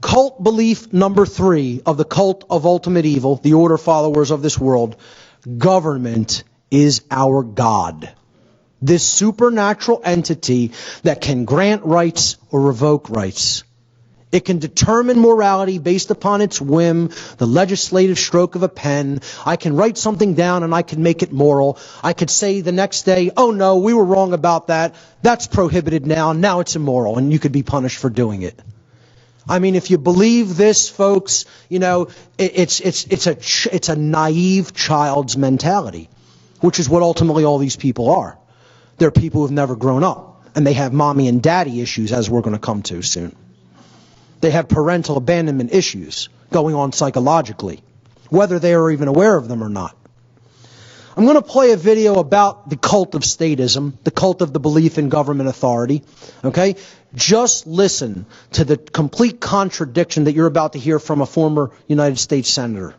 Cult belief number 3 of the cult of ultimate evil, the order followers of this world: government is our God. This supernatural entity that can grant rights or revoke rights. It can determine morality based upon its whim, the legislative stroke of a pen. I can write something down and I can make it moral. I could say the next day, oh no, we were wrong about that. That's prohibited now. Now it's immoral, and you could be punished for doing it. I mean, if you believe this, folks, you know, it's a naive child's mentality, which is what ultimately all these people are. They're people who have never grown up, and they have mommy and daddy issues, as we're going to come to soon. They have parental abandonment issues going on psychologically, whether they are even aware of them or not. I'm going to play a video about the cult of statism, the cult of the belief in government authority, okay? Just listen to the complete contradiction that you're about to hear from a former United States Senator.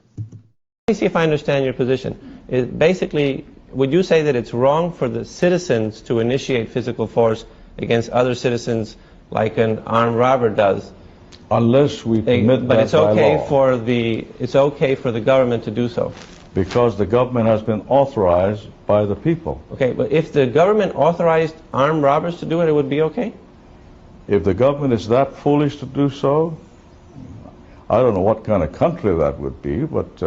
Let me see if I understand your position. Basically, would you say that it's wrong for the citizens to initiate physical force against other citizens like an armed robber does? Unless we permit but that it's okay by law. It's okay for the government to do so. Because the government has been authorized by the people. Okay, but if the government authorized armed robbers to do it, it would be okay? If the government is that foolish to do so, I don't know what kind of country that would be, but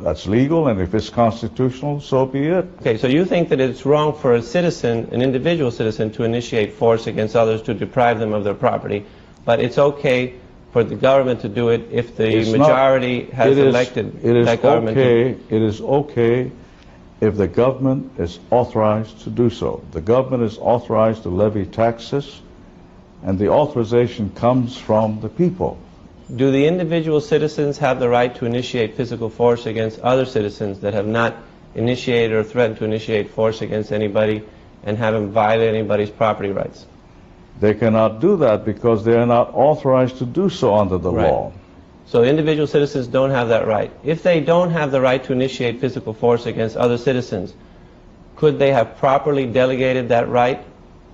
that's legal, and if it's constitutional, so be it. Okay, so you think that it's wrong for a citizen, an individual citizen, to initiate force against others to deprive them of their property, but it's okay for the government to do it if the majority has elected that government? It is okay if the government is authorized to do so. The government is authorized to levy taxes, and the authorization comes from the people. Do the individual citizens have the right to initiate physical force against other citizens that have not initiated or threatened to initiate force against anybody and haven't violated anybody's property rights? They cannot do that because they are not authorized to do so under the law. So individual citizens don't have that right. If they don't have the right to initiate physical force against other citizens, could they have properly delegated that right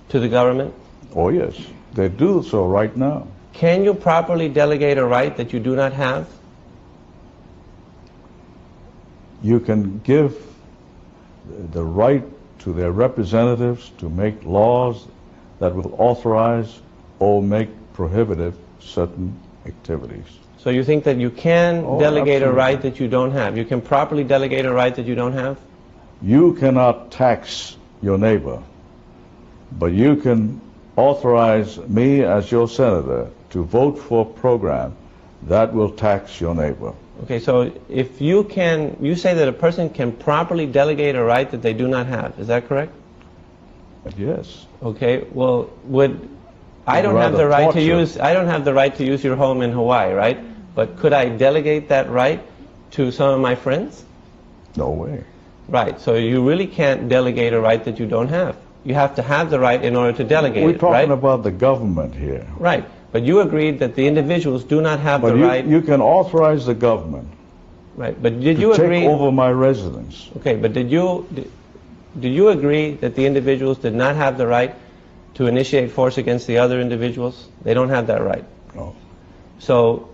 to the government? Oh yes, they do so right now. Can you properly delegate a right that you do not have? You can give the right to their representatives to make laws that will authorize or make prohibitive certain activities. So you think that you can delegate absolutely. a right that you don't have? You can properly delegate a right that you don't have? You cannot tax your neighbor, but you can authorize me as your senator to vote for a program that will tax your neighbor. Okay, so if you say that a person can properly delegate a right that they do not have, is that correct? Yes. Okay, well, I don't have the right to use your home in Hawaii, right? But could I delegate that right to some of my friends? No way. Right, so you really can't delegate a right that you don't have. You have to have the right in order to delegate it, right? We're talking about the government here. Right, but you agreed that the individuals do not have the right. You can authorize the government. Right, but did you agree? Take over my residence. Okay, but did you agree that the individuals did not have the right to initiate force against the other individuals? They don't have that right. No. So,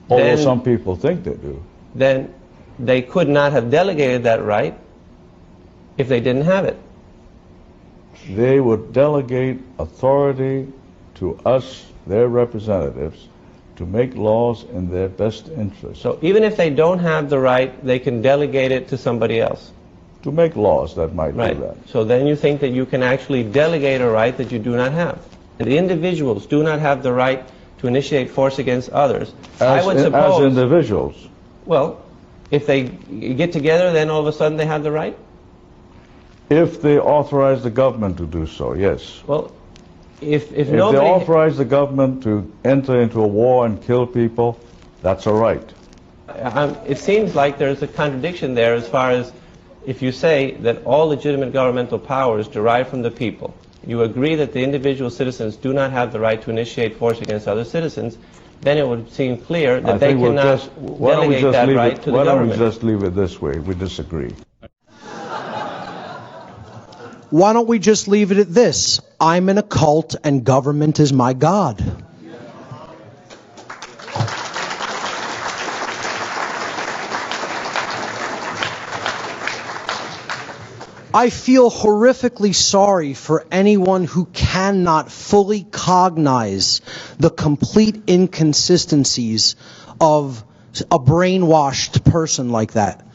although some people think they do. Then they could not have delegated that right if they didn't have it. They would delegate authority to us, their representatives, to make laws in their best interest. So even if they don't have the right, they can delegate it to somebody else. To make laws that might do that. So then you think that you can actually delegate a right that you do not have. The individuals do not have the right to initiate force against others. I would suppose, as individuals. Well, if they get together, then all of a sudden they have the right? If they authorize the government to do so, yes. Well, if they nobody authorize the government to enter into a war and kill people, that's a right. It seems like there's a contradiction there as far as if you say that all legitimate governmental powers derive from the people. You agree that the individual citizens do not have the right to initiate force against other citizens, then it would seem clear that they cannot delegate that right to the government. Why don't we just leave it this way? We disagree. Why don't we just leave it at this? I'm in a cult and government is my God. I feel horrifically sorry for anyone who cannot fully cognize the complete inconsistencies of a brainwashed person like that.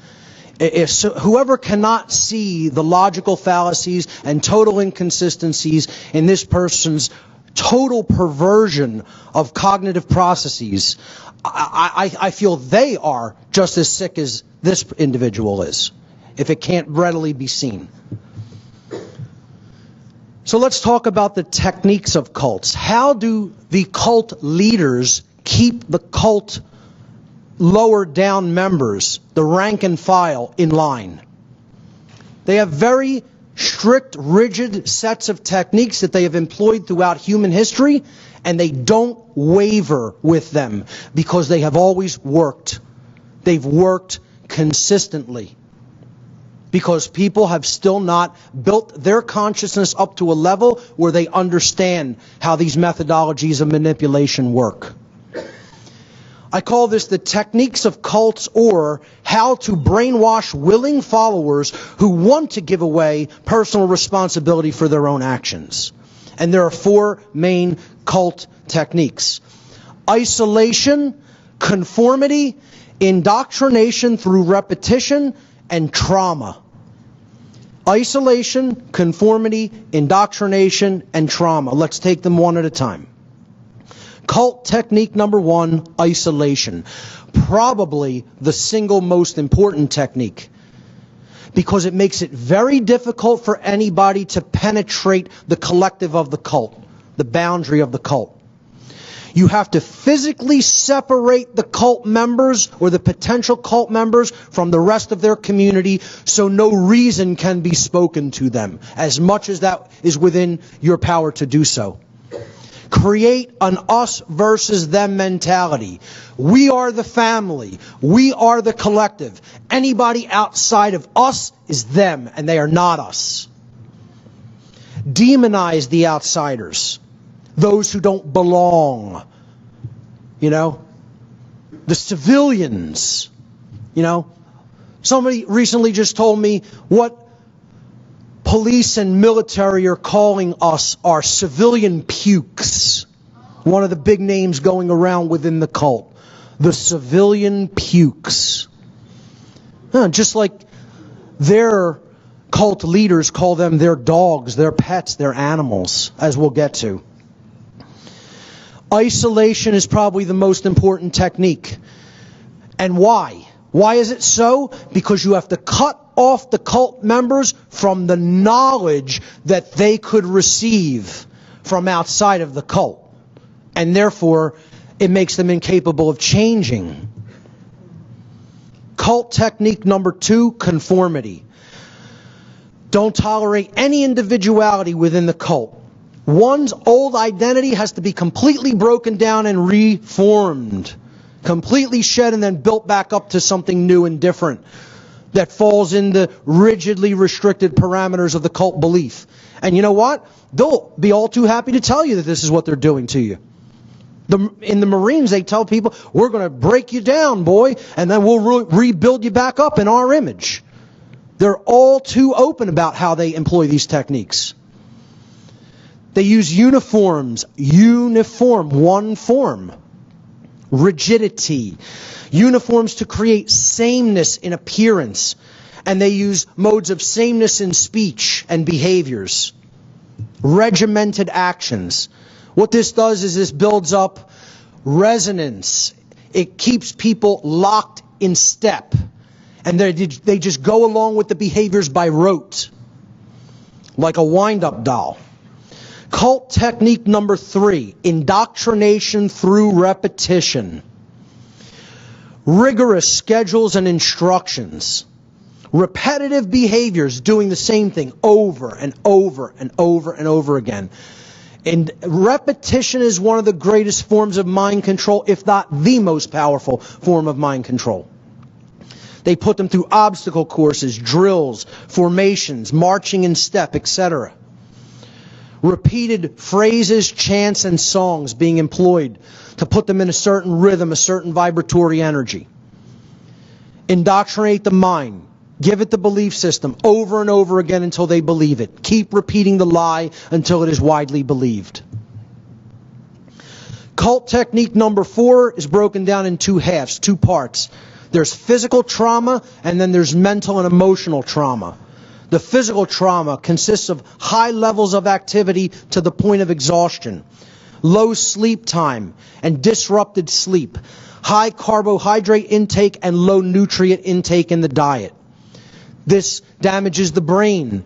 Whoever cannot see the logical fallacies and total inconsistencies in this person's total perversion of cognitive processes, I feel they are just as sick as this individual is, if it can't readily be seen. So let's talk about the techniques of cults. How do the cult leaders keep the cult lower down members, the rank and file, in line? They have very strict, rigid sets of techniques that they have employed throughout human history, and they don't waver with them because they have always worked. They've worked consistently because people have still not built their consciousness up to a level where they understand how these methodologies of manipulation work. I call this the techniques of cults, or how to brainwash willing followers who want to give away personal responsibility for their own actions. And there are four main cult techniques: isolation, conformity, indoctrination through repetition, and trauma. Isolation, conformity, indoctrination, and trauma. Let's take them one at a time. Cult technique number one, isolation. Probably the single most important technique, because it makes it very difficult for anybody to penetrate the collective of the cult, the boundary of the cult. You have to physically separate the cult members or the potential cult members from the rest of their community so no reason can be spoken to them, as much as that is within your power to do so. Create an us versus them mentality. We are the family. We are the collective. Anybody outside of us is them, and they are not us. Demonize the outsiders, those who don't belong. You know, the civilians. You know, somebody recently just told me what police and military are calling us are civilian pukes. One of the big names going around within the cult. The civilian pukes. Just like their cult leaders call them their dogs, their pets, their animals, as we'll get to. Isolation is probably the most important technique. And why? Why is it so? Because you have to cut off the cult members from the knowledge that they could receive from outside of the cult. And therefore, it makes them incapable of changing. Cult technique number two, conformity. Don't tolerate any individuality within the cult. One's old identity has to be completely broken down and reformed. Completely shed and then built back up to something new and different that falls in the rigidly restricted parameters of the cult belief. And you know what? They'll be all too happy to tell you that this is what they're doing to you. In the Marines, they tell people, we're going to break you down, boy, and then we'll rebuild you back up in our image. They're all too open about how they employ these techniques. They use uniforms, one form. Rigidity. Uniforms to create sameness in appearance. And they use modes of sameness in speech and behaviors. Regimented actions. What this does is this builds up resonance. It keeps people locked in step. And they just go along with the behaviors by rote. Like a wind-up doll. Cult technique number three, indoctrination through repetition. Rigorous schedules and instructions. Repetitive behaviors, doing the same thing over and over and over and over again. And repetition is one of the greatest forms of mind control, if not the most powerful form of mind control. They put them through obstacle courses, drills, formations, marching in step, etc. Repeated phrases, chants, and songs being employed to put them in a certain rhythm, a certain vibratory energy. Indoctrinate the mind. Give it the belief system over and over again until they believe it. Keep repeating the lie until it is widely believed. Cult technique number 4 is broken down in 2 halves, 2 parts. There's physical trauma, and then there's mental and emotional trauma. The physical trauma consists of high levels of activity to the point of exhaustion, low sleep time and disrupted sleep, high carbohydrate intake and low nutrient intake in the diet. This damages the brain.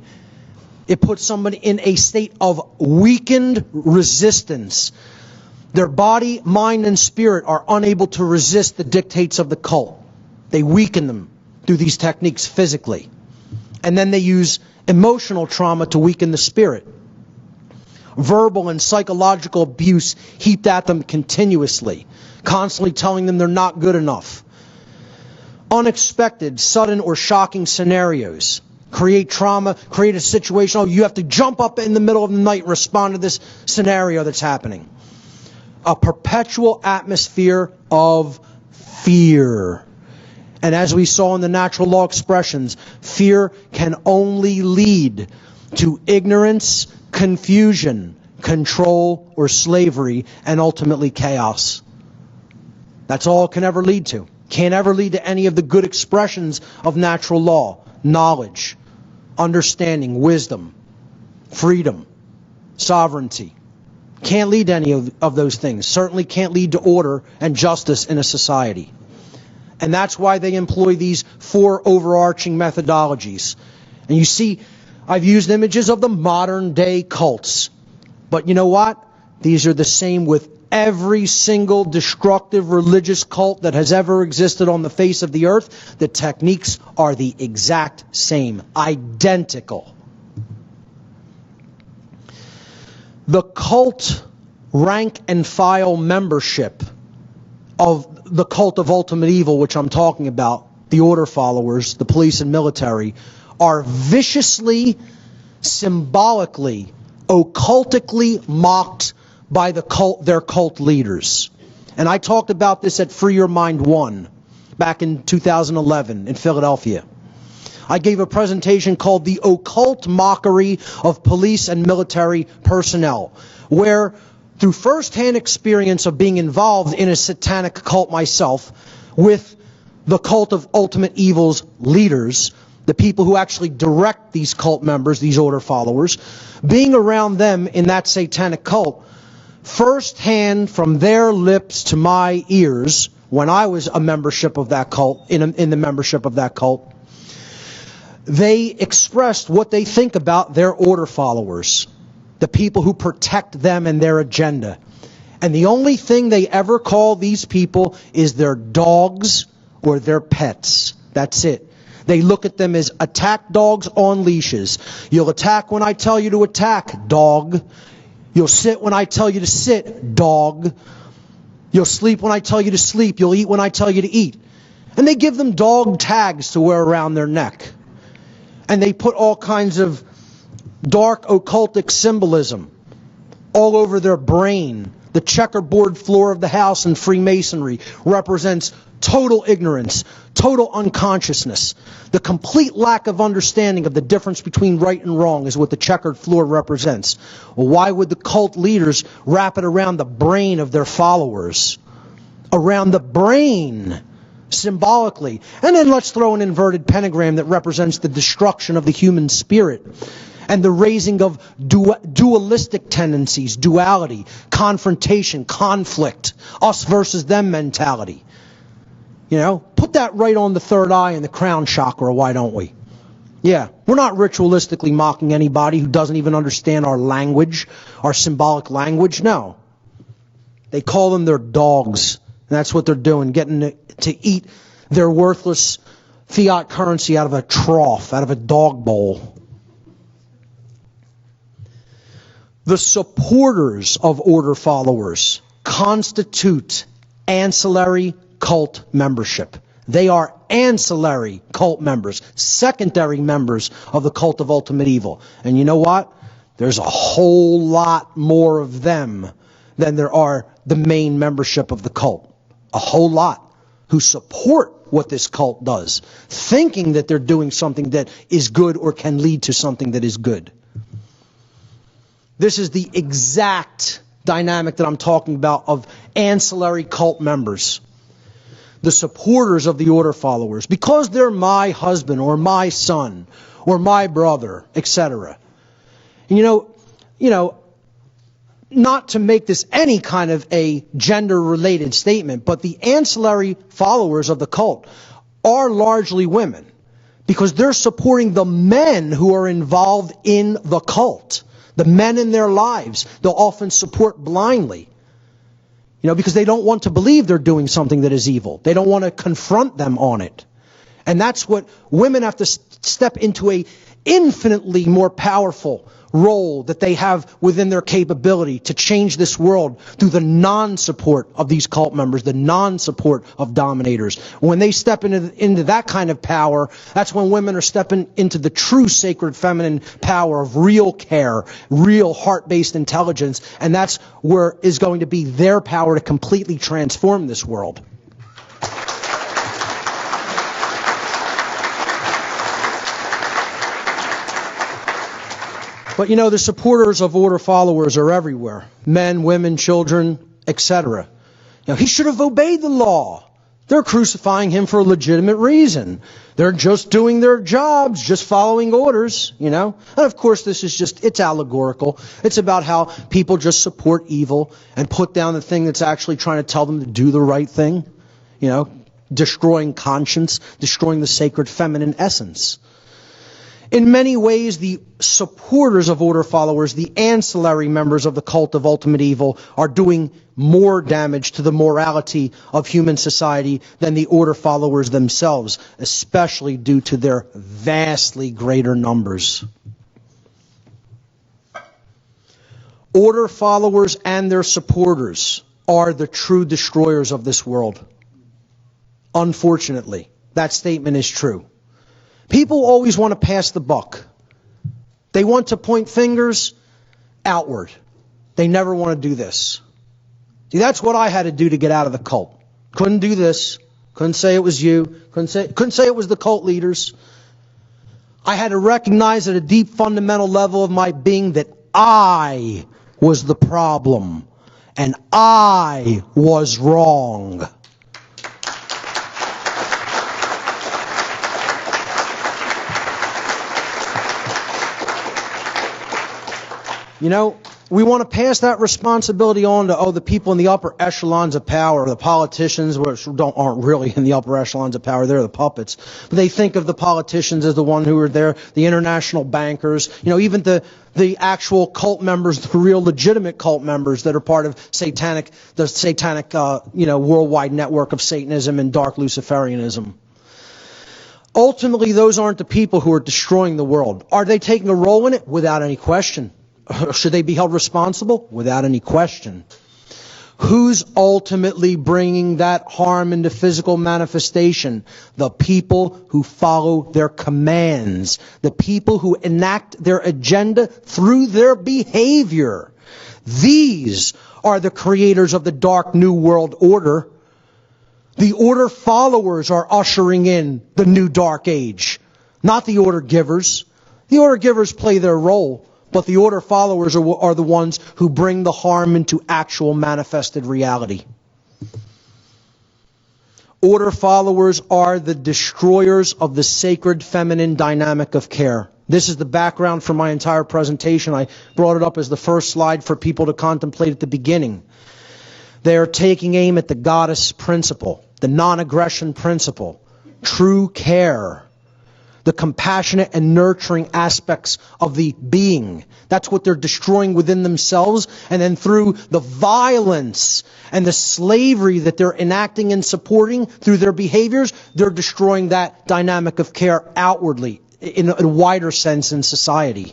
It puts somebody in a state of weakened resistance. Their body, mind, and spirit are unable to resist the dictates of the cult. They weaken them through these techniques physically. And then they use emotional trauma to weaken the spirit. Verbal and psychological abuse heaped at them continuously, constantly telling them they're not good enough. Unexpected, sudden, or shocking scenarios create trauma, create a situation. Oh, you have to jump up in the middle of the night and respond to this scenario that's happening. A perpetual atmosphere of fear. And as we saw in the natural law expressions, fear can only lead to ignorance, confusion, control, or slavery, and ultimately chaos. That's all it can ever lead to. Can't ever lead to any of the good expressions of natural law: knowledge, understanding, wisdom, freedom, sovereignty. Can't lead to any of those things. Certainly can't lead to order and justice in a society. And that's why they employ these 4 overarching methodologies. And you see, I've used images of the modern day cults. But you know what? These are the same with every single destructive religious cult that has ever existed on the face of the earth. The techniques are the exact same, identical. The cult rank and file membership of the cult of ultimate evil, which I'm talking about, the order followers, the police and military, are viciously, symbolically, occultically mocked by their cult leaders. And I talked about this at Free Your Mind 1 back in 2011 in Philadelphia. I gave a presentation called The Occult Mockery of Police and Military Personnel, where through first-hand experience of being involved in a satanic cult myself with the cult of ultimate evil's leaders, the people who actually direct these cult members, these order followers, being around them in that satanic cult, first-hand from their lips to my ears, when I was a membership of that cult, in the membership of that cult, they expressed what they think about their order followers, the people who protect them and their agenda. And the only thing they ever call these people is their dogs or their pets. That's it. They look at them as attack dogs on leashes. You'll attack when I tell you to attack, dog. You'll sit when I tell you to sit, dog. You'll sleep when I tell you to sleep. You'll eat when I tell you to eat. And they give them dog tags to wear around their neck. And they put all kinds of dark occultic symbolism all over their brain. The checkerboard floor of the house in Freemasonry represents total ignorance, total unconsciousness. The complete lack of understanding of the difference between right and wrong is what the checkered floor represents. Well, why would the cult leaders wrap it around the brain of their followers? Around the brain, symbolically. And then let's throw an inverted pentagram that represents the destruction of the human spirit and the raising of dualistic tendencies, duality, confrontation, conflict, us versus them mentality. You know, put that right on the third eye and the crown chakra, why don't we? Yeah, we're not ritualistically mocking anybody who doesn't even understand our language, our symbolic language. No. They call them their dogs. And that's what they're doing, getting to eat their worthless fiat currency out of a trough, out of a dog bowl. The supporters of order followers constitute ancillary cult membership. They are ancillary cult members, secondary members of the cult of ultimate evil. And you know what? There's a whole lot more of them than there are the main membership of the cult. A whole lot. who support what this cult does, thinking that they're doing something that is good or can lead to something that is good. This is the exact dynamic that I'm talking about of ancillary cult members. The supporters of the order followers, because they're my husband or my son or my brother, etc. And you know, not to make this any kind of a gender-related statement, but the ancillary followers of the cult are largely women because they're supporting the men who are involved in the cult. The men in their lives, they'll often support blindly. Because they don't want to believe they're doing something that is evil. They don't want to confront them on it. And that's what women have to step into, a infinitely more powerful role that they have within their capability to change this world through the non-support of these cult members, the non-support of dominators. When they step into that kind of power, that's when women are stepping into the true sacred feminine power of real care, real heart-based intelligence, and that's where is going to be their power to completely transform this world. But the supporters of order followers are everywhere. Men, women, children, etc. He should have obeyed the law. They're crucifying him for a legitimate reason. They're just doing their jobs, just following orders, And of course this is it's allegorical. It's about how people just support evil and put down the thing that's actually trying to tell them to do the right thing. Destroying conscience, destroying the sacred feminine essence. In many ways, the supporters of order followers, the ancillary members of the cult of ultimate evil, are doing more damage to the morality of human society than the order followers themselves, especially due to their vastly greater numbers. Order followers and their supporters are the true destroyers of this world. Unfortunately, that statement is true. People always want to pass the buck. They want to point fingers outward. They never want to do this. See, that's what I had to do to get out of the cult. Couldn't do this. Couldn't say it was you. Couldn't say it was the cult leaders. I had to recognize at a deep fundamental level of my being that I was the problem. And I was wrong. We want to pass that responsibility on to, the people in the upper echelons of power, the politicians, which aren't really in the upper echelons of power, they're the puppets. But they think of the politicians as the one who are there, the international bankers, even the actual cult members, the real legitimate cult members that are part of the satanic, worldwide network of Satanism and dark Luciferianism. Ultimately, those aren't the people who are destroying the world. Are they taking a role in it? Without any question. Should they be held responsible? Without any question. Who's ultimately bringing that harm into physical manifestation? The people who follow their commands. The people who enact their agenda through their behavior. These are the creators of the dark new world order. The order followers are ushering in the new dark age, not the order givers. The order givers play their role. But the order followers are the ones who bring the harm into actual manifested reality. Order followers are the destroyers of the sacred feminine dynamic of care. This is the background for my entire presentation. I brought it up as the first slide for people to contemplate at the beginning. They are taking aim at the goddess principle, the non-aggression principle, true care, the compassionate and nurturing aspects of the being. That's what they're destroying within themselves. And then through the violence and the slavery that they're enacting and supporting through their behaviors, they're destroying that dynamic of care outwardly in a wider sense in society.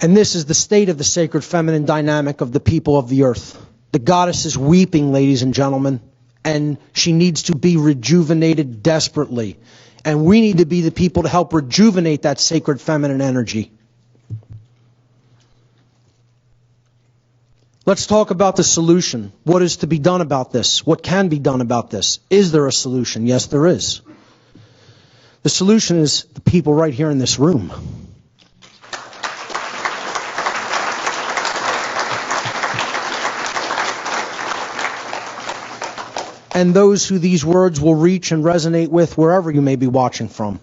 And this is the state of the sacred feminine dynamic of the people of the earth. The goddess is weeping, ladies and gentlemen. And she needs to be rejuvenated desperately. And we need to be the people to help rejuvenate that sacred feminine energy. Let's talk about the solution. What is to be done about this? What can be done about this? Is there a solution? Yes, there is. The solution is the people right here in this room. And those who these words will reach and resonate with wherever you may be watching from.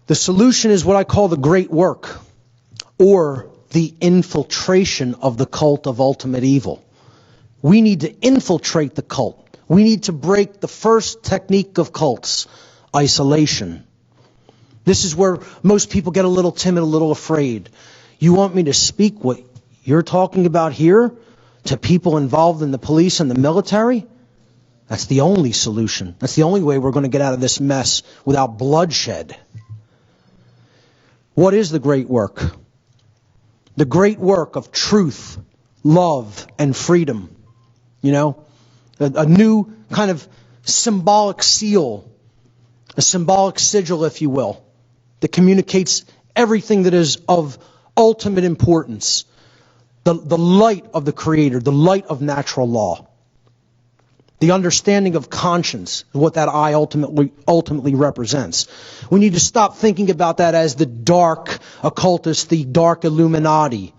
The solution is what I call the great work, or the infiltration of the cult of ultimate evil. We need to infiltrate the cult. We need to break the first technique of cults, isolation. This is where most people get a little timid, a little afraid. You want me to speak what you're talking about here to people involved in the police and the military? That's the only solution. That's the only way we're going to get out of this mess without bloodshed. What is the great work? The great work of truth, love, and freedom. You know, a new kind of symbolic seal, a symbolic sigil, if you will, that communicates everything that is of ultimate importance. The light of the Creator, the light of natural law. The understanding of conscience, what that eye ultimately represents. We need to stop thinking about that as the dark occultist, the dark Illuminati.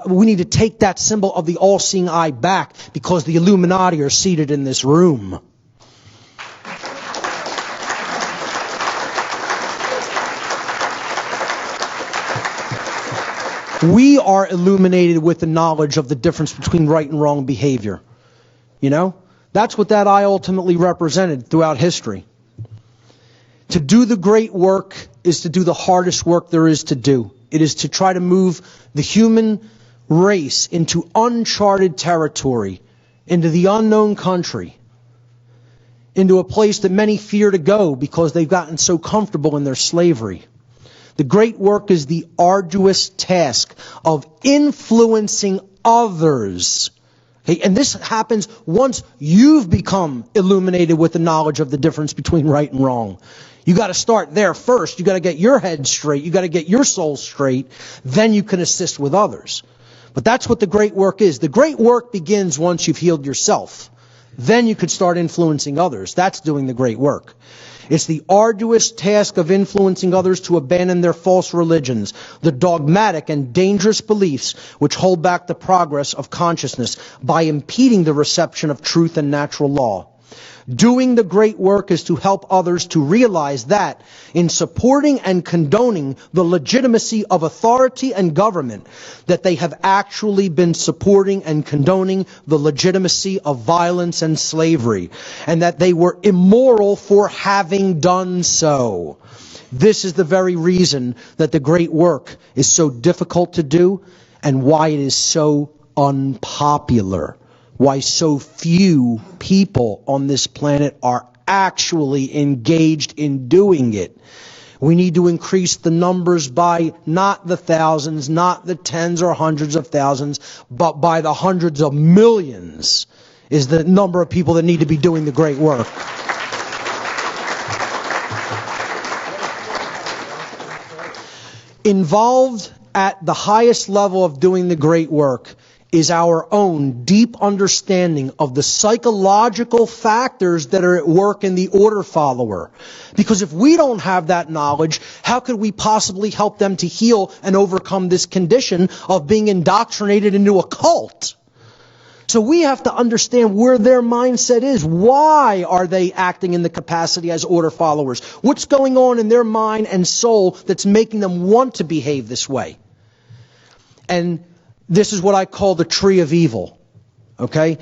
We need to take that symbol of the all-seeing eye back, because the Illuminati are seated in this room. We are illuminated with the knowledge of the difference between right and wrong behavior. You know? That's what that eye ultimately represented throughout history. To do the great work is to do the hardest work there is to do. It is to try to move the human race into uncharted territory, into the unknown country, into a place that many fear to go because they've gotten so comfortable in their slavery. The great work is the arduous task of influencing others. Okay, and this happens once you've become illuminated with the knowledge of the difference between right and wrong. You got to start there first. You got to get your head straight. You got to get your soul straight. Then you can assist with others. But that's what the great work is. The great work begins once you've healed yourself. Then you could start influencing others. That's doing the great work. It's the arduous task of influencing others to abandon their false religions, the dogmatic and dangerous beliefs which hold back the progress of consciousness by impeding the reception of truth and natural law. Doing the great work is to help others to realize that in supporting and condoning the legitimacy of authority and government, that they have actually been supporting and condoning the legitimacy of violence and slavery, and that they were immoral for having done so. This is the very reason that the great work is so difficult to do and why it is so unpopular. Why so few people on this planet are actually engaged in doing it. We need to increase the numbers by not the thousands, not the tens or hundreds of thousands, but by the hundreds of millions is the number of people that need to be doing the great work. Involved at the highest level of doing the great work is our own deep understanding of the psychological factors that are at work in the order follower. Because if we don't have that knowledge, how could we possibly help them to heal and overcome this condition of being indoctrinated into a cult? So we have to understand where their mindset is. Why are they acting in the capacity as order followers? What's going on in their mind and soul that's making them want to behave this way? And this is what I call the tree of evil, okay?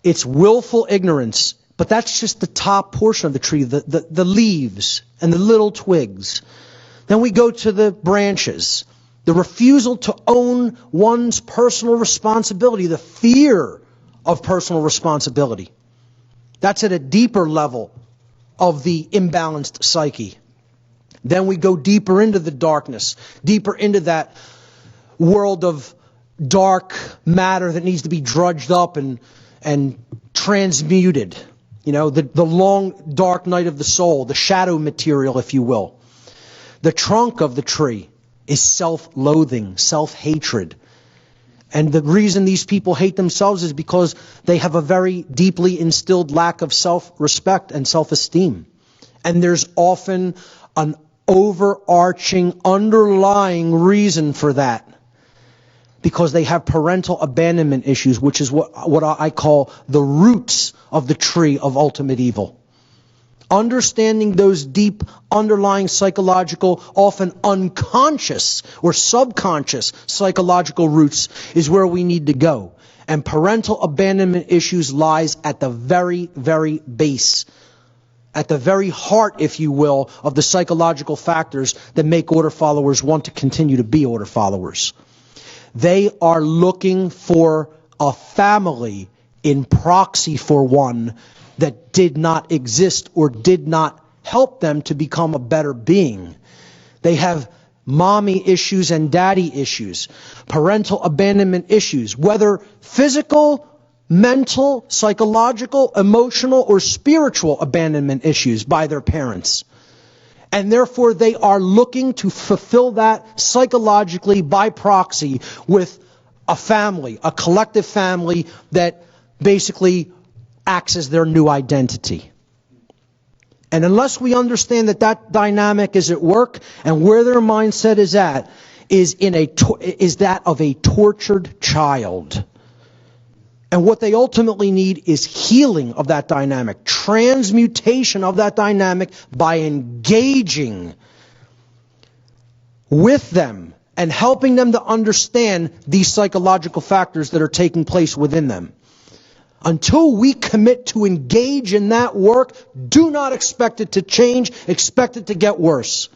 It's willful ignorance, but that's just the top portion of the tree, the leaves and the little twigs. Then we go to the branches, the refusal to own one's personal responsibility, the fear of personal responsibility. That's at a deeper level of the imbalanced psyche. Then we go deeper into the darkness, deeper into that world of dark matter that needs to be drudged up and transmuted. You know, the long dark night of the soul, the shadow material, if you will. The trunk of the tree is self-loathing, self-hatred. And the reason these people hate themselves is because they have a very deeply instilled lack of self-respect and self-esteem. And there's often an overarching, underlying reason for that. Because they have parental abandonment issues, which is what I call the roots of the tree of ultimate evil. Understanding those deep underlying psychological, often unconscious or subconscious psychological roots is where we need to go. And parental abandonment issues lies at the very, very base, at the very heart, if you will, of the psychological factors that make order followers want to continue to be order followers. They are looking for a family in proxy for one that did not exist or did not help them to become a better being. They have mommy issues and daddy issues, parental abandonment issues, whether physical, mental, psychological, emotional, or spiritual abandonment issues by their parents. And therefore they are looking to fulfill that psychologically by proxy with a family, a collective family that basically acts as their new identity. And unless we understand that that dynamic is at work and where their mindset is at is that of a tortured child. And what they ultimately need is healing of that dynamic, transmutation of that dynamic by engaging with them and helping them to understand these psychological factors that are taking place within them. Until we commit to engage in that work, do not expect it to change, expect it to get worse.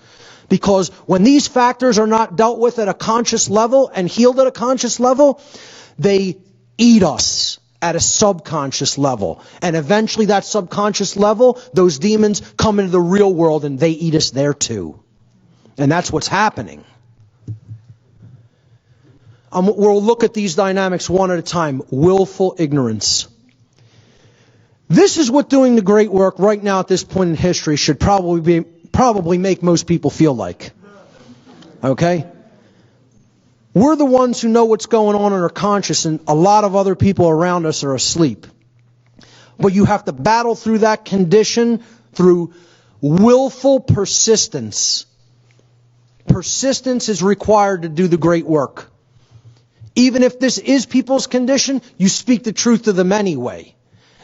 Because when these factors are not dealt with at a conscious level and healed at a conscious level, they eat us at a subconscious level. And eventually that subconscious level, those demons come into the real world and they eat us there too. And that's what's happening. We'll look at these dynamics one at a time. Willful ignorance. This is what doing the great work right now at this point in history should probably make most people feel like. Okay? We're the ones who know what's going on and are conscious, and a lot of other people around us are asleep. But you have to battle through that condition through willful persistence. Persistence is required to do the great work. Even if this is people's condition, you speak the truth to them anyway.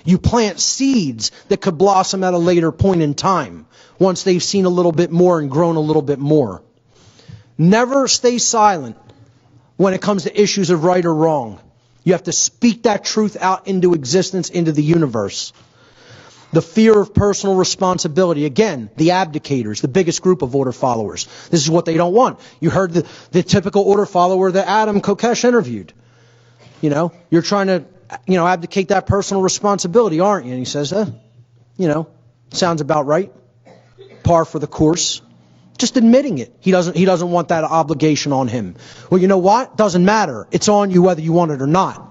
You plant seeds that could blossom at a later point in time, once they've seen a little bit more and grown a little bit more. Never stay silent when it comes to issues of right or wrong. You have to speak that truth out into existence, into the universe. The fear of personal responsibility. Again, the abdicators, the biggest group of order followers. This is what they don't want. You heard the typical order follower that Adam Kokesh interviewed. You're trying to, abdicate that personal responsibility, aren't you? And he says, sounds about right. Par for the course. Just admitting it. He doesn't want that obligation on him. Well, you know what? Doesn't matter. It's on you whether you want it or not.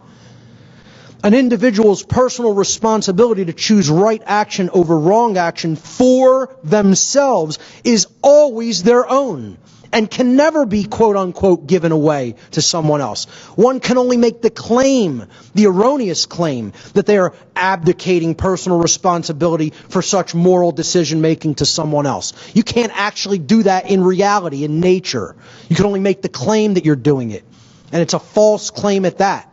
An individual's personal responsibility to choose right action over wrong action for themselves is always their own and can never be, quote unquote, given away to someone else. One can only make the claim, the erroneous claim, that they are abdicating personal responsibility for such moral decision making to someone else. You can't actually do that in reality, in nature. You can only make the claim that you're doing it. And it's a false claim at that.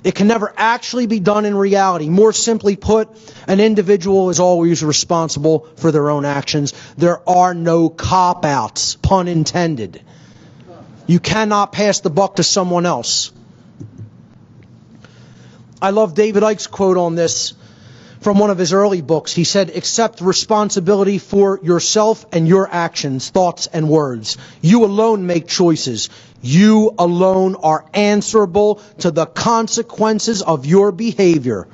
It can never actually be done in reality. More simply put, an individual is always responsible for their own actions. There are no cop-outs, pun intended. You cannot pass the buck to someone else. I love David Icke's quote on this from one of his early books. He said, "Accept responsibility for yourself and your actions, thoughts, and words. You alone make choices. You alone are answerable to the consequences of your behavior.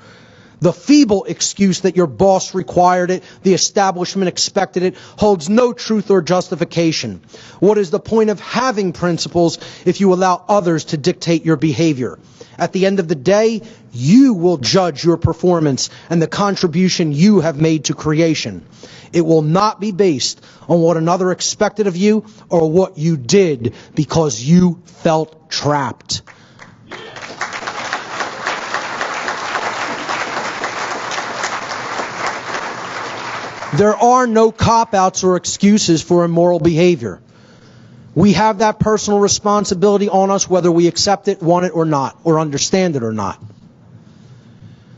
The feeble excuse that your boss required it, the establishment expected it, holds no truth or justification. What is the point of having principles if you allow others to dictate your behavior? At the end of the day, you will judge your performance and the contribution you have made to creation. It will not be based on what another expected of you or what you did because you felt trapped." There are no cop-outs or excuses for immoral behavior. We have that personal responsibility on us whether we accept it, want it or not, or understand it or not.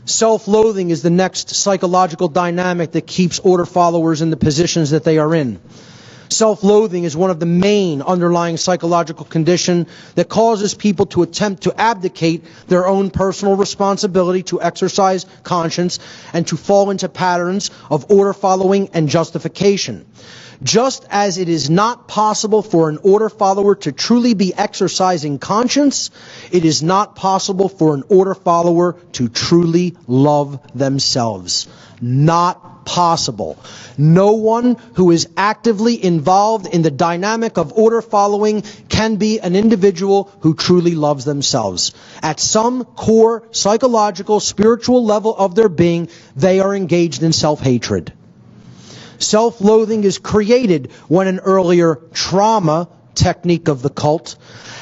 Self-loathing is the next psychological dynamic that keeps order followers in the positions that they are in. Self-loathing is one of the main underlying psychological conditions that causes people to attempt to abdicate their own personal responsibility to exercise conscience and to fall into patterns of order following and justification. Just as it is not possible for an order follower to truly be exercising conscience, it is not possible for an order follower to truly love themselves. Not possible. No one who is actively involved in the dynamic of order following can be an individual who truly loves themselves. At some core psychological, spiritual level of their being, they are engaged in self-hatred. Self-loathing is created when an earlier trauma technique of the cult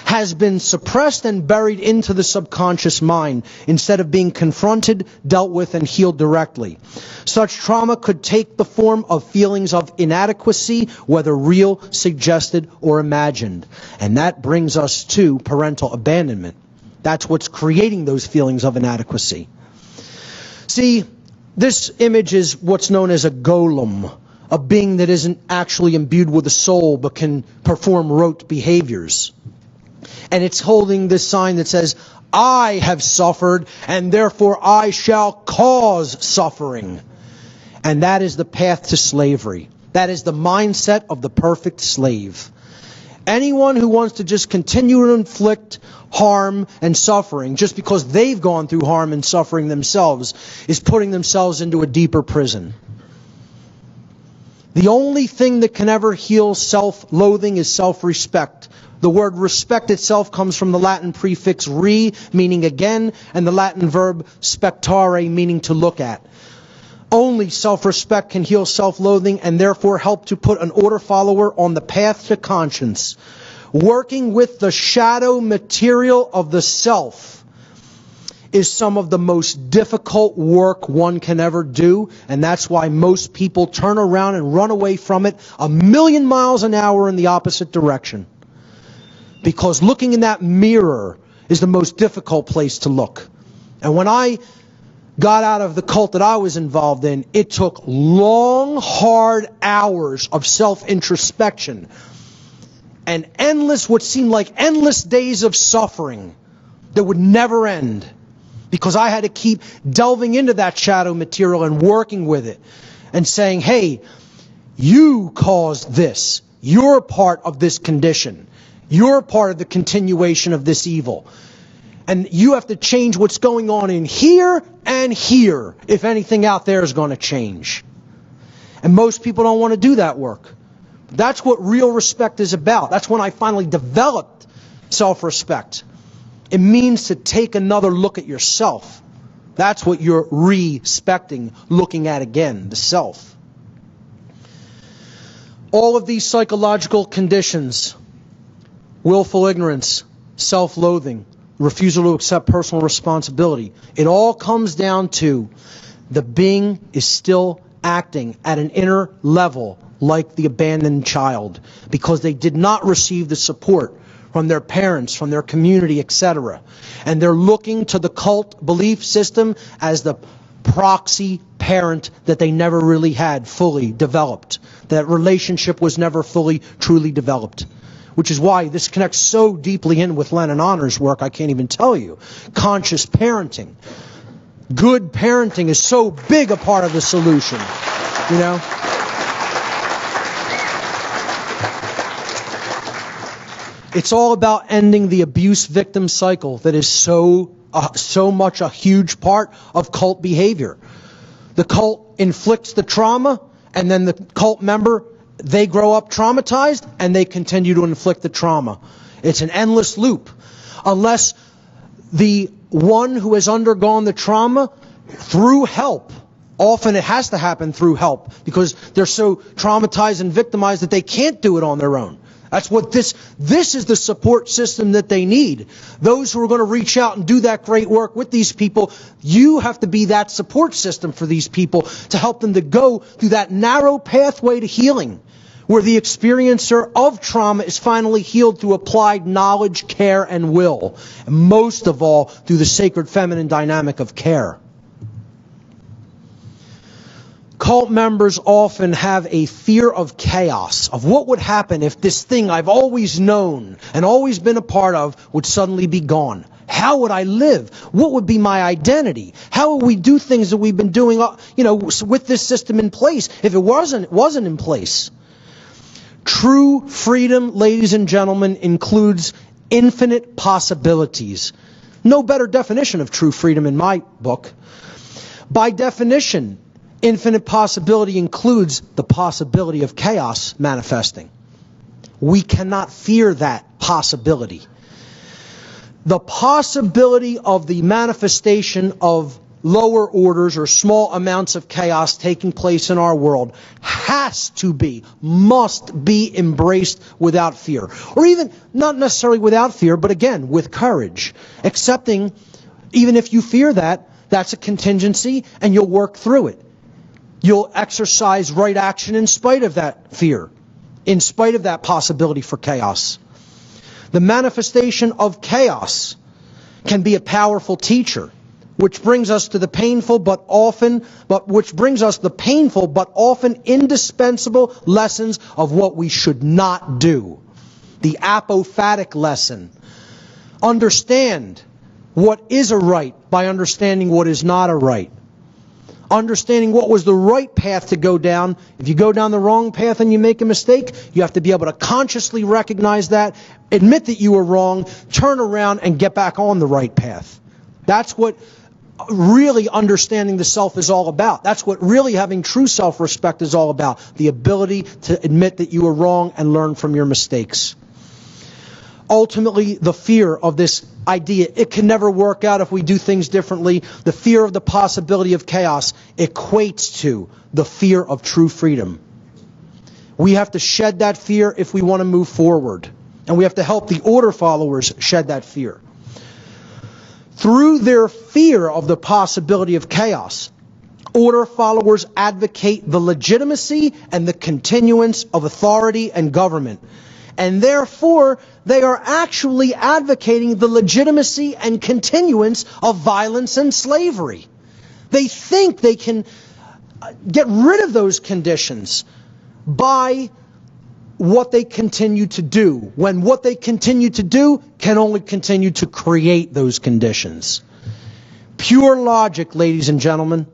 has been suppressed and buried into the subconscious mind instead of being confronted, dealt with, and healed directly. Such trauma could take the form of feelings of inadequacy, whether real, suggested, or imagined. And that brings us to parental abandonment. That's what's creating those feelings of inadequacy. See, this image is what's known as a golem, a being that isn't actually imbued with a soul but can perform rote behaviors. And it's holding this sign that says, I have suffered, and therefore I shall cause suffering. And that is the path to slavery. That is the mindset of the perfect slave. Anyone who wants to just continue to inflict harm and suffering just because they've gone through harm and suffering themselves is putting themselves into a deeper prison. The only thing that can ever heal self-loathing is self-respect. The word respect itself comes from the Latin prefix re, meaning again, and the Latin verb spectare, meaning to look at. Only self-respect can heal self-loathing and therefore help to put an order follower on the path to conscience. Working with the shadow material of the self is some of the most difficult work one can ever do, and that's why most people turn around and run away from it 1,000,000 miles an hour in the opposite direction. Because looking in that mirror is the most difficult place to look. And when I got out of the cult that I was involved in, it took long, hard hours of self-introspection and what seemed like endless days of suffering that would never end. Because I had to keep delving into that shadow material and working with it and saying, hey, you caused this. You're part of this condition. You're part of the continuation of this evil. And you have to change what's going on in here and here if anything out there is going to change. And most people don't want to do that work. That's what real respect is about. That's when I finally developed self-respect. It means to take another look at yourself. That's what you're respecting, looking at again, the self. All of these psychological conditions, willful ignorance, self-loathing, refusal to accept personal responsibility, it all comes down to the being is still acting at an inner level like the abandoned child because they did not receive the support from their parents, from their community, etc. And they're looking to the cult belief system as the proxy parent that they never really had fully developed. That relationship was never fully, truly developed. Which is why this connects so deeply in with Len and Honor's work, I can't even tell you. Conscious parenting. Good parenting is so big a part of the solution. You know? It's all about ending the abuse victim cycle that is so much a huge part of cult behavior. The cult inflicts the trauma, and then the cult member, they grow up traumatized, and they continue to inflict the trauma. It's an endless loop. Unless the one who has undergone the trauma, through help, often it has to happen through help, because they're so traumatized and victimized that they can't do it on their own. That's what this is the support system that they need. Those who are going to reach out and do that great work with these people, you have to be that support system for these people to help them to go through that narrow pathway to healing, where the experiencer of trauma is finally healed through applied knowledge, care, and will. And most of all, through the sacred feminine dynamic of care. Cult members often have a fear of chaos, of what would happen if this thing I've always known and always been a part of would suddenly be gone. How would I live? What would be my identity? How would we do things that we've been doing, with this system in place if it wasn't in place? True freedom, ladies and gentlemen, includes infinite possibilities. No better definition of true freedom in my book. By definition, infinite possibility includes the possibility of chaos manifesting. We cannot fear that possibility. The possibility of the manifestation of lower orders or small amounts of chaos taking place in our world must be embraced without fear. Or even, not necessarily without fear, but again, with courage. Accepting, even if you fear that, that's a contingency and you'll work through it. You'll exercise right action in spite of that fear, in spite of that possibility for chaos. The manifestation of chaos can be a powerful teacher, which brings us to the painful but often indispensable lessons of what we should not do. The apophatic lesson. Understand what is a right by understanding what is not a right. Understanding what was the right path to go down. If you go down the wrong path and you make a mistake, you have to be able to consciously recognize that, admit that you were wrong, turn around and get back on the right path. That's what really understanding the self is all about. That's what really having true self-respect is all about. The ability to admit that you were wrong and learn from your mistakes. Ultimately, the fear of this idea, it can never work out if we do things differently. The fear of the possibility of chaos equates to the fear of true freedom. We have to shed that fear if we want to move forward. And we have to help the order followers shed that fear. Through their fear of the possibility of chaos, order followers advocate the legitimacy and the continuance of authority and government. And therefore, they are actually advocating the legitimacy and continuance of violence and slavery. They think they can get rid of those conditions by what they continue to do, when what they continue to do can only continue to create those conditions. Pure logic, ladies and gentlemen.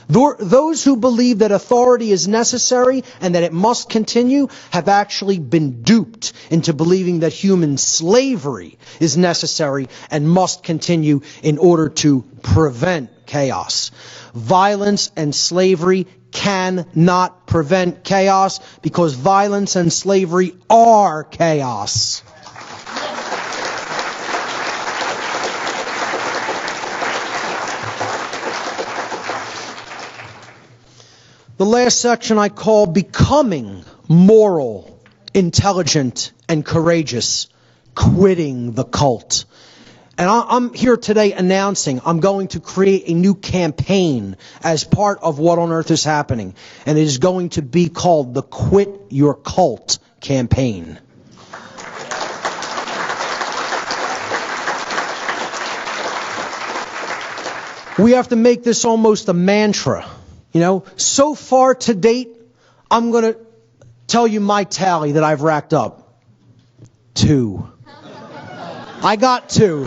Those who believe that authority is necessary and that it must continue have actually been duped into believing that human slavery is necessary and must continue in order to prevent chaos. Violence and slavery cannot prevent chaos because violence and slavery are chaos. The last section I call Becoming Moral, Intelligent, and Courageous, Quitting the Cult. And I'm here today announcing I'm going to create a new campaign as part of What on Earth is Happening. And it is going to be called the Quit Your Cult campaign. We have to make this almost a mantra. So far to date, I'm going to tell you my tally that I've racked up. 2. I got 2.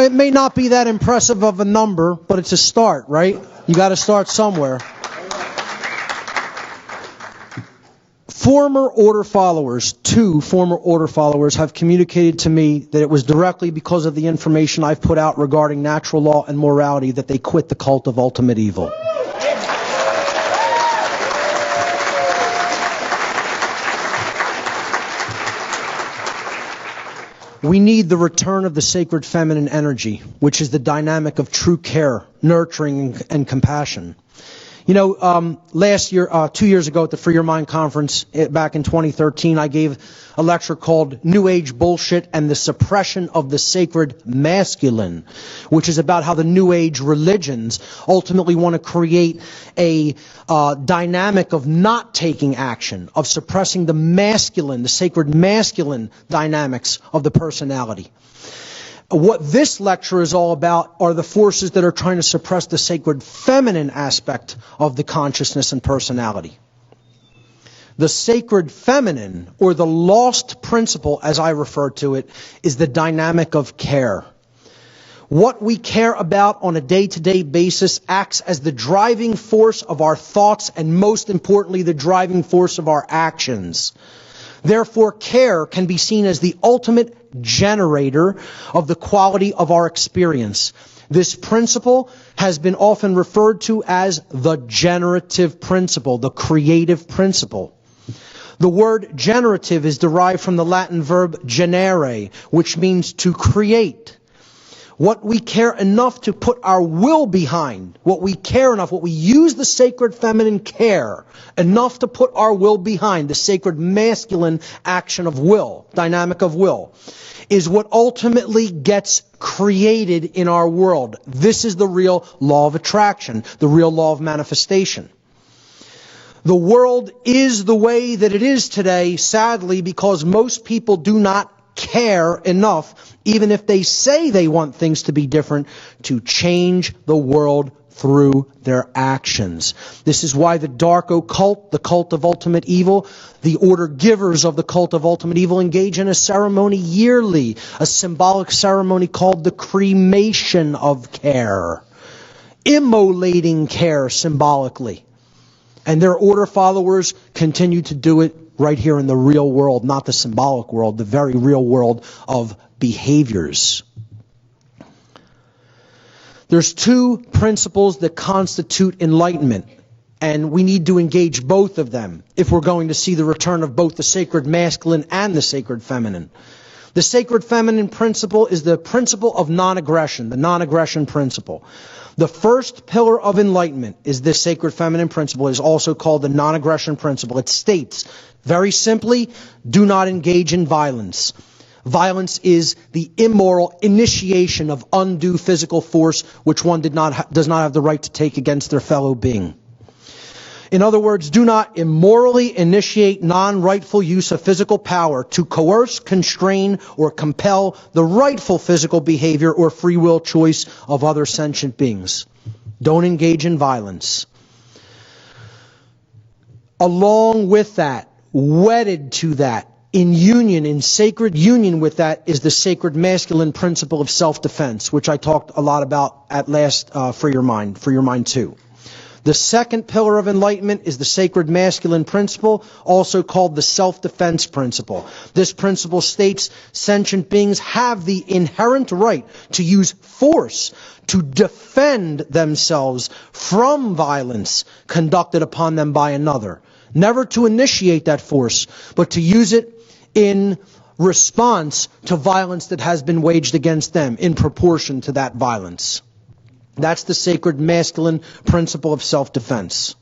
It may not be that impressive of a number, but it's a start, right? You got to start somewhere. Former order followers, 2 former order followers, have communicated to me that it was directly because of the information I've put out regarding natural law and morality that they quit the cult of ultimate evil. We need the return of the sacred feminine energy, which is the dynamic of true care, nurturing, and compassion. You know, last year, 2 years ago at the Free Your Mind conference back in 2013, I gave a lecture called New Age Bullshit and the Suppression of the Sacred Masculine, which is about how the New Age religions ultimately want to create a dynamic of not taking action, of suppressing the masculine, the sacred masculine dynamics of the personality. What this lecture is all about are the forces that are trying to suppress the sacred feminine aspect of the consciousness and personality. The sacred feminine, or the lost principle, as I refer to it, is the dynamic of care. What we care about on a day-to-day basis acts as the driving force of our thoughts and, most importantly, the driving force of our actions. Therefore, care can be seen as the ultimate generator of the quality of our experience. This principle has been often referred to as the generative principle, the creative principle. The word generative is derived from the Latin verb generare, which means to create. What we care enough to put our will behind, what we care enough, what we use the sacred feminine care enough to put our will behind, the sacred masculine action of will, dynamic of will, is what ultimately gets created in our world. This is the real law of attraction, the real law of manifestation. The world is the way that it is today, sadly, because most people do not care enough, even if they say they want things to be different, to change the world through their actions. This is why the dark occult, the cult of ultimate evil, the order givers of the cult of ultimate evil engage in a ceremony yearly, a symbolic ceremony called the cremation of care, immolating care symbolically. And their order followers continue to do it right here in the real world, not the symbolic world, the very real world of behaviors. There's two principles that constitute enlightenment, and we need to engage both of them if we're going to see the return of both the sacred masculine and the sacred feminine. The sacred feminine principle is the principle of non-aggression, the non-aggression principle. The first pillar of enlightenment is this sacred feminine principle. It is also called the non-aggression principle. It states, very simply, do not engage in violence. Violence is the immoral initiation of undue physical force which one does not have the right to take against their fellow being. In other words, do not immorally initiate non-rightful use of physical power to coerce, constrain, or compel the rightful physical behavior or free will choice of other sentient beings. Don't engage in violence. Along with that, wedded to that, in union, in sacred union with that, is the sacred masculine principle of self-defense, which I talked a lot about at last Free Your Mind 2. The second pillar of enlightenment is the sacred masculine principle, also called the self-defense principle. This principle states sentient beings have the inherent right to use force to defend themselves from violence conducted upon them by another. Never to initiate that force, but to use it in response to violence that has been waged against them in proportion to that violence. That's the sacred masculine principle of self-defense.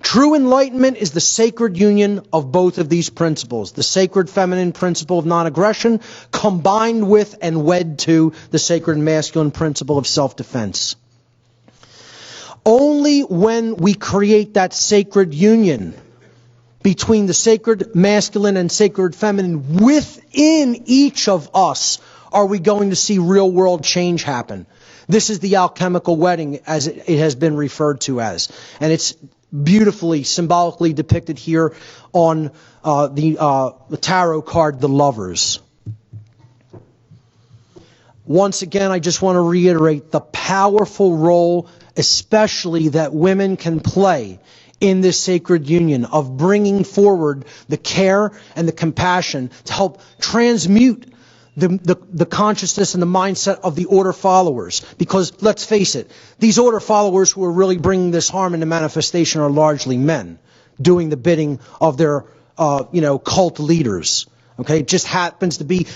True enlightenment is the sacred union of both of these principles, the sacred feminine principle of non-aggression combined with and wed to the sacred masculine principle of self-defense. Only when we create that sacred union between the sacred masculine and sacred feminine within each of us are we going to see real world change happen. This is the alchemical wedding, as it has been referred to as. And it's beautifully, symbolically depicted here on the tarot card, The Lovers. Once again, I just want to reiterate the powerful role, especially that women can play in this sacred union of bringing forward the care and the compassion to help transmute the consciousness and the mindset of the order followers. Because let's face it, these order followers who are really bringing this harm into manifestation are largely men doing the bidding of their cult leaders. Okay, it just happens to be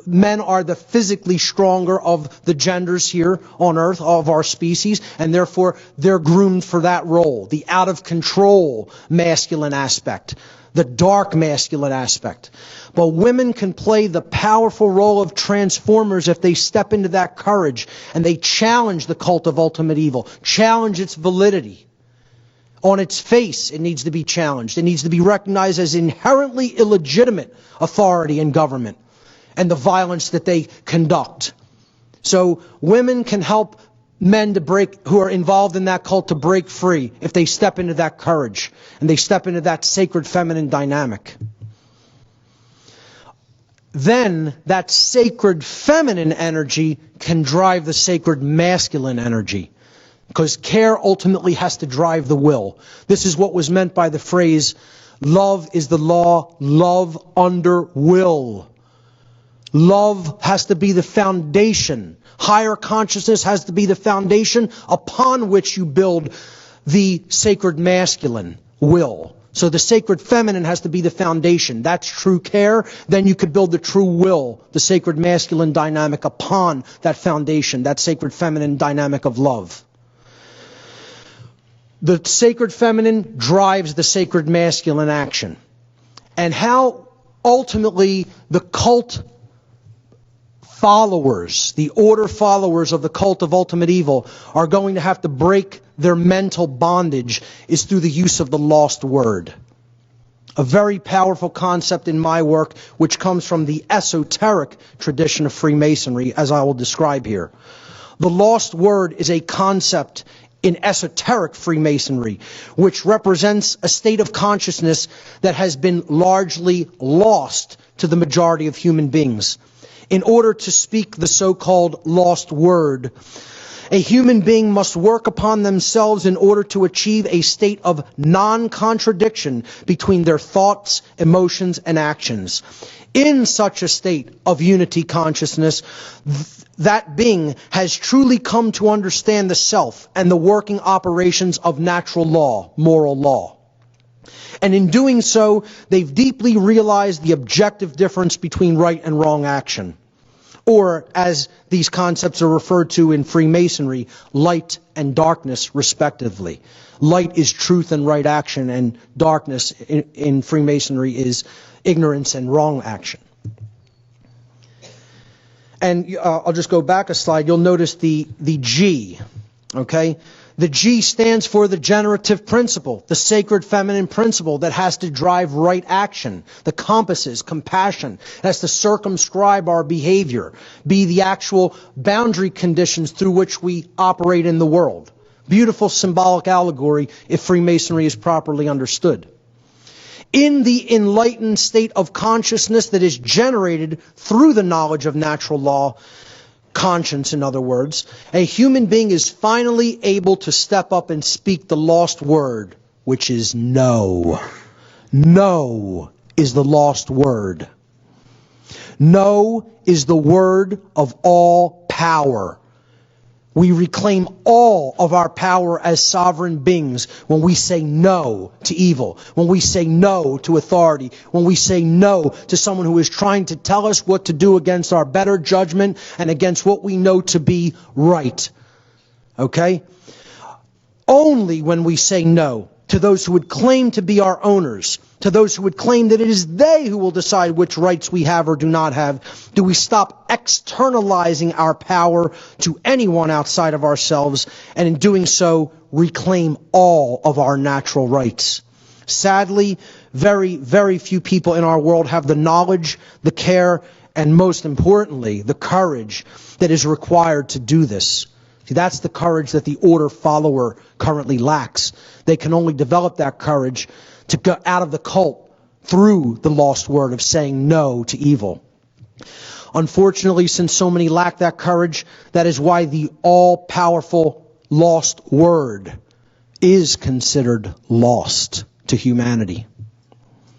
men are the physically stronger of the genders here on earth, of our species, and therefore they're groomed for that role, the out of control masculine aspect, the dark masculine aspect. But women can play the powerful role of transformers if they step into that courage and they challenge the cult of ultimate evil, challenge its validity. On its face, it needs to be challenged. It needs to be recognized as inherently illegitimate authority and government and the violence that they conduct. So women can help men who are involved in that cult to break free if they step into that courage and they step into that sacred feminine dynamic. Then that sacred feminine energy can drive the sacred masculine energy. Because care ultimately has to drive the will. This is what was meant by the phrase, love is the law, love under will. Love has to be the foundation. Higher consciousness has to be the foundation upon which you build the sacred masculine will. So the sacred feminine has to be the foundation. That's true care. Then you could build the true will, the sacred masculine dynamic upon that foundation, that sacred feminine dynamic of love. The sacred feminine drives the sacred masculine action. And how ultimately the cult followers, the order followers of the cult of ultimate evil are going to have to break their mental bondage is through the use of the lost word. A very powerful concept in my work, which comes from the esoteric tradition of Freemasonry, as I will describe here. The lost word is a concept in esoteric Freemasonry, which represents a state of consciousness that has been largely lost to the majority of human beings. In order to speak the so-called lost word, a human being must work upon themselves in order to achieve a state of non-contradiction between their thoughts, emotions, and actions. In such a state of unity consciousness, that being has truly come to understand the self and the working operations of natural law, moral law. And in doing so, they've deeply realized the objective difference between right and wrong action. Or, as these concepts are referred to in Freemasonry, light and darkness, respectively. Light is truth and right action, and darkness in Freemasonry is ignorance and wrong action. And I'll just go back a slide. You'll notice the G, okay? The G stands for the generative principle, the sacred feminine principle that has to drive right action. The compass is compassion. It has to circumscribe our behavior, be the actual boundary conditions through which we operate in the world. Beautiful symbolic allegory if Freemasonry is properly understood. In the enlightened state of consciousness that is generated through the knowledge of natural law, conscience in other words, a human being is finally able to step up and speak the lost word, which is no. No is the lost word. No is the word of all power. We reclaim all of our power as sovereign beings when we say no to evil, when we say no to authority, when we say no to someone who is trying to tell us what to do against our better judgment and against what we know to be right. Okay? Only when we say no to those who would claim to be our owners, to those who would claim that it is they who will decide which rights we have or do not have, do we stop externalizing our power to anyone outside of ourselves, and in doing so, reclaim all of our natural rights. Sadly, very, very few people in our world have the knowledge, the care, and most importantly, the courage that is required to do this. See, that's the courage that the order follower currently lacks. They can only develop that courage to get out of the cult through the lost word of saying no to evil. Unfortunately, since so many lack that courage, that is why the all-powerful lost word is considered lost to humanity.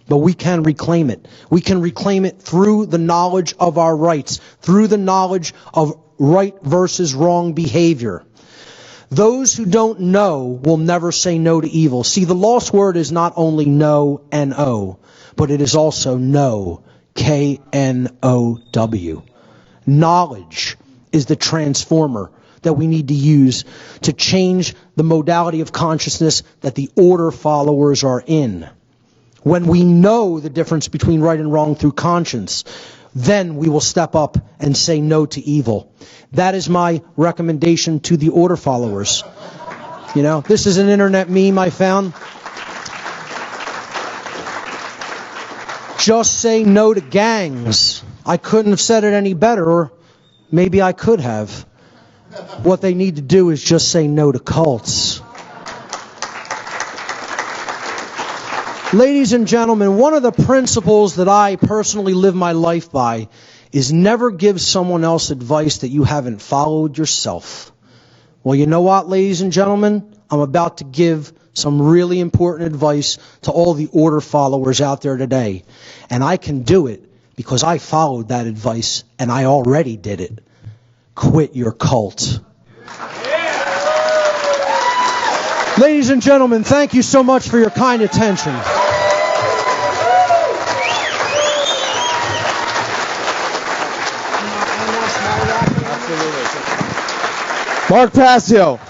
But we can reclaim it. We can reclaim it through the knowledge of our rights, through the knowledge of right versus wrong behavior. Those who don't know will never say no to evil. See, the lost word is not only no, N-O, but it is also no, K-N-O-W. Knowledge is the transformer that we need to use to change the modality of consciousness that the order followers are in. When we know the difference between right and wrong through conscience, then we will step up and say no to evil. That is my recommendation to the order followers. You know, this is an internet meme I found. Just say no to gangs. I couldn't have said it any better, or maybe I could have. What they need to do is just say no to cults. Ladies and gentlemen, one of the principles that I personally live my life by is never give someone else advice that you haven't followed yourself. Well, you know what, ladies and gentlemen? I'm about to give some really important advice to all the order followers out there today. And I can do it because I followed that advice and I already did it. Quit your cult. Ladies and gentlemen, thank you so much for your kind attention. Mark Passio.